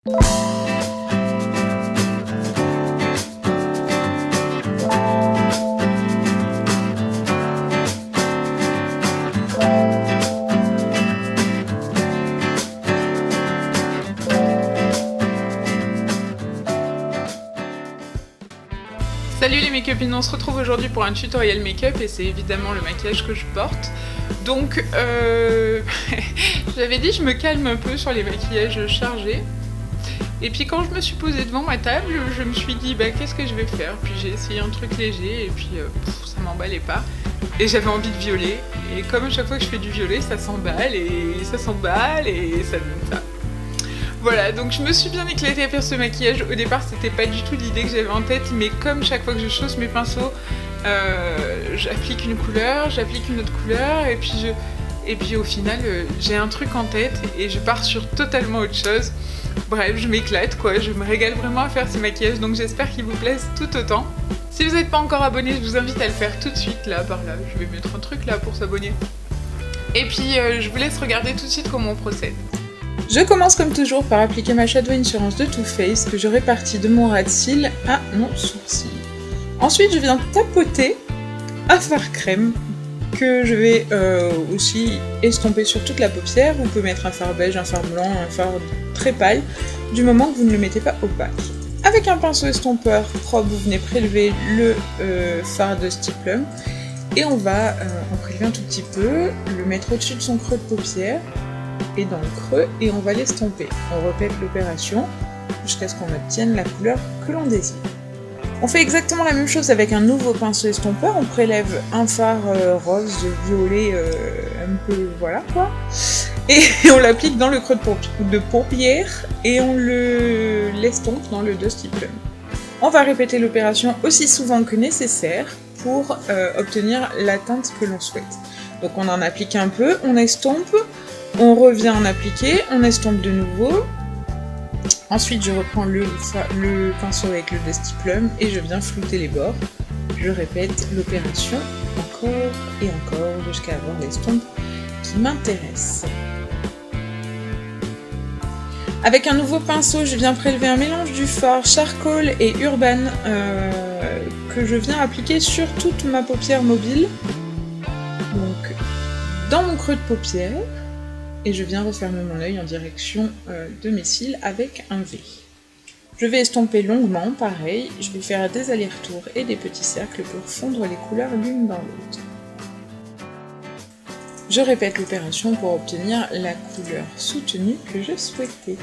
Salut les make-upines, on se retrouve aujourd'hui pour un tutoriel make-up et c'est évidemment le maquillage que je porte. Donc j'avais dit je me calme un peu sur les maquillages chargés. Et puis quand je me suis posée devant ma table, je me suis dit bah qu'est-ce que je vais faire. Puis j'ai essayé un truc léger et puis ça m'emballait pas. Et j'avais envie de violet. Et comme à chaque fois que je fais du violet, ça s'emballe et ça s'emballe et ça donne ça. Voilà, donc je me suis bien éclatée à faire ce maquillage. Au départ, c'était pas du tout l'idée que j'avais en tête, mais comme chaque fois que je chausse mes pinceaux, j'applique une couleur, j'applique une autre couleur, et puis au final, j'ai un truc en tête et je pars sur totalement autre chose. Bref, je m'éclate quoi, je me régale vraiment à faire ces maquillages, donc j'espère qu'ils vous plaisent tout autant. Si vous n'êtes pas encore abonné, je vous invite à le faire tout de suite, là, par là. Je vais mettre un truc là pour s'abonner. Et puis, je vous laisse regarder tout de suite comment on procède. Je commence comme toujours par appliquer ma Shadow Insurance de Too Faced que je répartis de mon ras de cils à mon sourcil. Ensuite je viens tapoter un fard crème que je vais aussi estomper sur toute la paupière. Vous pouvez mettre un fard beige, un fard blanc, un fard très pâle, du moment que vous ne le mettez pas opaque. Avec un pinceau estompeur propre, vous venez prélever le fard de Stiplum et on va en prélever un tout petit peu, le mettre au-dessus de son creux de paupière et dans le creux, et on va l'estomper. On répète l'opération jusqu'à ce qu'on obtienne la couleur que l'on désire. On fait exactement la même chose avec un nouveau pinceau estompeur, on prélève un fard rose, violet, un peu voilà quoi, et on l'applique dans le creux de paupière et on l'estompe dans le Dusty Plum. On va répéter l'opération aussi souvent que nécessaire pour obtenir la teinte que l'on souhaite. Donc on en applique un peu, on estompe, on revient en appliquer, on estompe de nouveau. Ensuite je reprends le pinceau avec le Dusty Plum et je viens flouter les bords. Je répète l'opération encore et encore jusqu'à avoir l'estompe qui m'intéresse. Avec un nouveau pinceau, je viens prélever un mélange du fard Charcoal et Urban que je viens appliquer sur toute ma paupière mobile. Donc dans mon creux de paupière. Et je viens refermer mon œil en direction de mes cils avec un V. Je vais estomper longuement, pareil, je vais faire des allers-retours et des petits cercles pour fondre les couleurs l'une dans l'autre. Je répète l'opération pour obtenir la couleur soutenue que je souhaitais.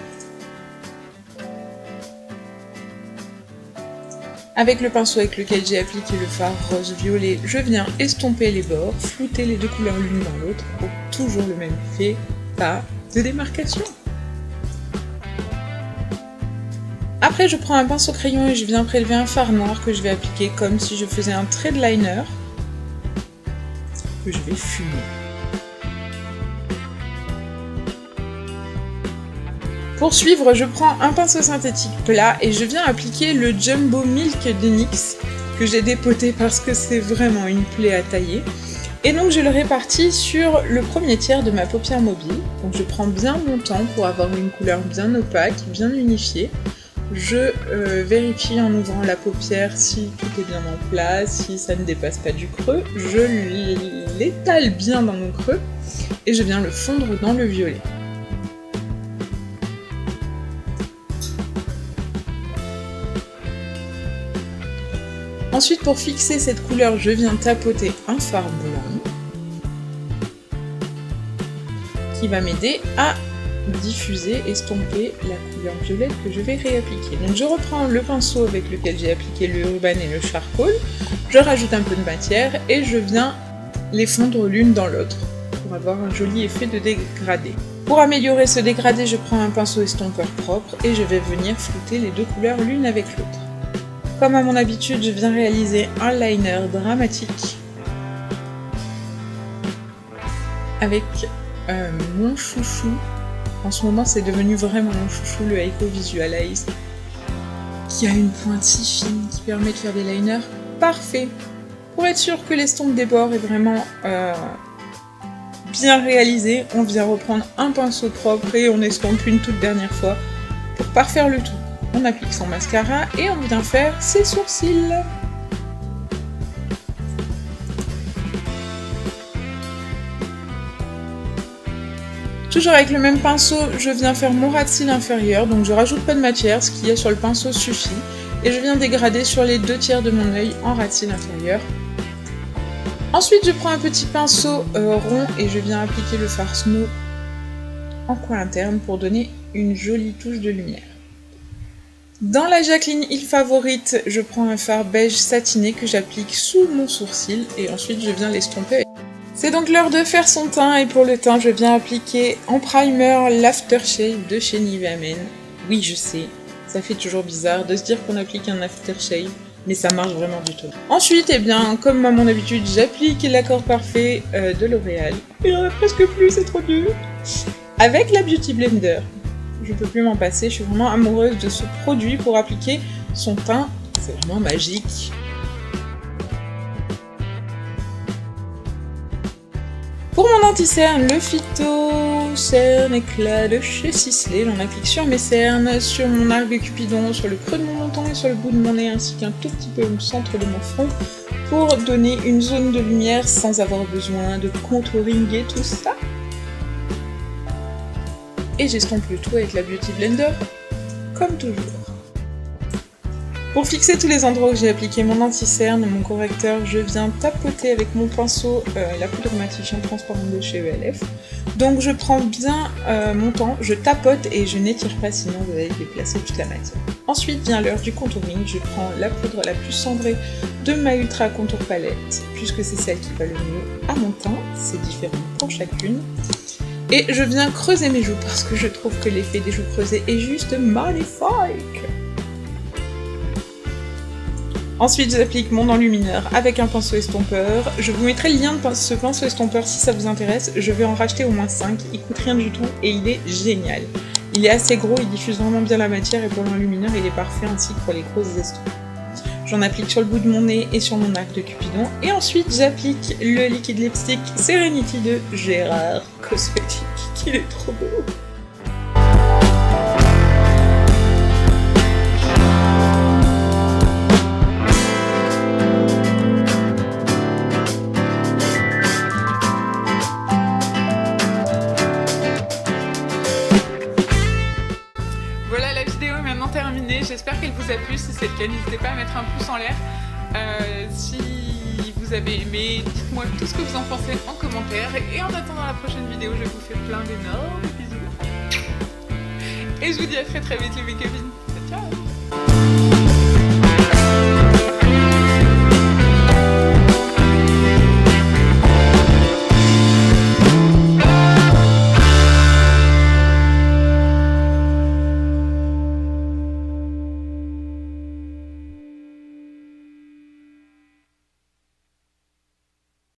Avec le pinceau avec lequel j'ai appliqué le fard rose-violet, je viens estomper les bords, flouter les deux couleurs l'une dans l'autre pour toujours le même effet. Pas de démarcation. Après je prends un pinceau crayon et je viens prélever un fard noir que je vais appliquer comme si je faisais un trait de liner que je vais fumer. Pour suivre, je prends un pinceau synthétique plat et je viens appliquer le Jumbo Milk de NYX que j'ai dépoté parce que c'est vraiment une plaie à tailler. Et donc je le répartis sur le premier tiers de ma paupière mobile. Donc je prends bien mon temps pour avoir une couleur bien opaque, bien unifiée. Je vérifie en ouvrant la paupière si tout est bien en place, si ça ne dépasse pas du creux. Je l'étale bien dans mon creux et je viens le fondre dans le violet. Ensuite, pour fixer cette couleur, je viens tapoter un fard blanc qui va m'aider à diffuser, estomper la couleur violette que je vais réappliquer. Donc je reprends le pinceau avec lequel j'ai appliqué le Urban et le Charcoal, je rajoute un peu de matière et je viens les fondre l'une dans l'autre pour avoir un joli effet de dégradé. Pour améliorer ce dégradé, je prends un pinceau estompeur propre et je vais venir flouter les deux couleurs l'une avec l'autre. Comme à mon habitude, je viens réaliser un liner dramatique avec mon chouchou. En ce moment, c'est devenu vraiment mon chouchou, le Eiko Visualize, qui a une pointe si fine qui permet de faire des liners parfaits. Pour être sûr que l'estompe des bords est vraiment bien réalisée, on vient reprendre un pinceau propre et on estompe une toute dernière fois Pour parfaire le tout, on applique son mascara et on vient faire ses sourcils. Toujours avec le même pinceau, je viens faire mon ras de cils inférieur, donc je rajoute pas de matière, ce qu'il y a sur le pinceau suffit. Et je viens dégrader sur les 2/3 de mon œil en ras de cils inférieur. Ensuite, je prends un petit pinceau rond et je viens appliquer le fard Snow en coin interne pour donner une jolie touche de lumière. Dans la Jacqueline Hill favorite, je prends un fard beige satiné que j'applique sous mon sourcil et ensuite je viens l'estomper. C'est donc l'heure de faire son teint et pour le teint, je viens appliquer en primer l'Aftershave de chez Nivea Men. Oui, je sais, ça fait toujours bizarre de se dire qu'on applique un aftershave, mais ça marche vraiment du tout. Ensuite, eh bien, comme à mon habitude, j'applique l'accord parfait de L'Oréal. Il n'y en a presque plus, c'est trop dur. Avec la Beauty Blender. Je peux plus m'en passer, je suis vraiment amoureuse de ce produit pour appliquer son teint. C'est vraiment magique. Pour mon anti-cerne, le Phyto Cerne Éclat de chez Sisley, j'en applique sur mes cernes, sur mon arc de Cupidon, sur le creux de mon menton et sur le bout de mon nez, ainsi qu'un tout petit peu au centre de mon front, pour donner une zone de lumière sans avoir besoin de contouring et tout ça. Et j'estompe le tout avec la Beauty Blender, comme toujours. Pour fixer tous les endroits où j'ai appliqué mon anti-cerne, mon correcteur, je viens tapoter avec mon pinceau la poudre matifiant transparente de chez ELF. Donc je prends bien mon temps, je tapote et je n'étire pas sinon vous allez déplacer toute la matière. Ensuite vient l'heure du contouring, je prends la poudre la plus cendrée de ma Ultra Contour Palette, puisque c'est celle qui va le mieux à mon teint, c'est différent pour chacune. Et je viens creuser mes joues parce que je trouve que l'effet des joues creusées est juste magnifique. Ensuite, j'applique mon enlumineur avec un pinceau estompeur. Je vous mettrai le lien de ce pinceau estompeur si ça vous intéresse. Je vais en racheter au moins 5. Il coûte rien du tout et il est génial. Il est assez gros, il diffuse vraiment bien la matière et pour l'enlumineur, il est parfait ainsi que pour les grosses estompes. J'en applique sur le bout de mon nez et sur mon arc de Cupidon. Et ensuite, j'applique le liquide lipstick Serenity de Gérard Cosmetics. Il est trop beau. Voilà, la vidéo est maintenant terminée, j'espère qu'elle vous a plu, si c'est le cas n'hésitez pas à mettre un pouce en l'air. Si vous avez aimé, dites-moi tout ce que vous en pensez en commentaire. Et en attendant la prochaine vidéo, je vous fais plein d'énormes bisous. Et je vous dis à très vite les mes copines.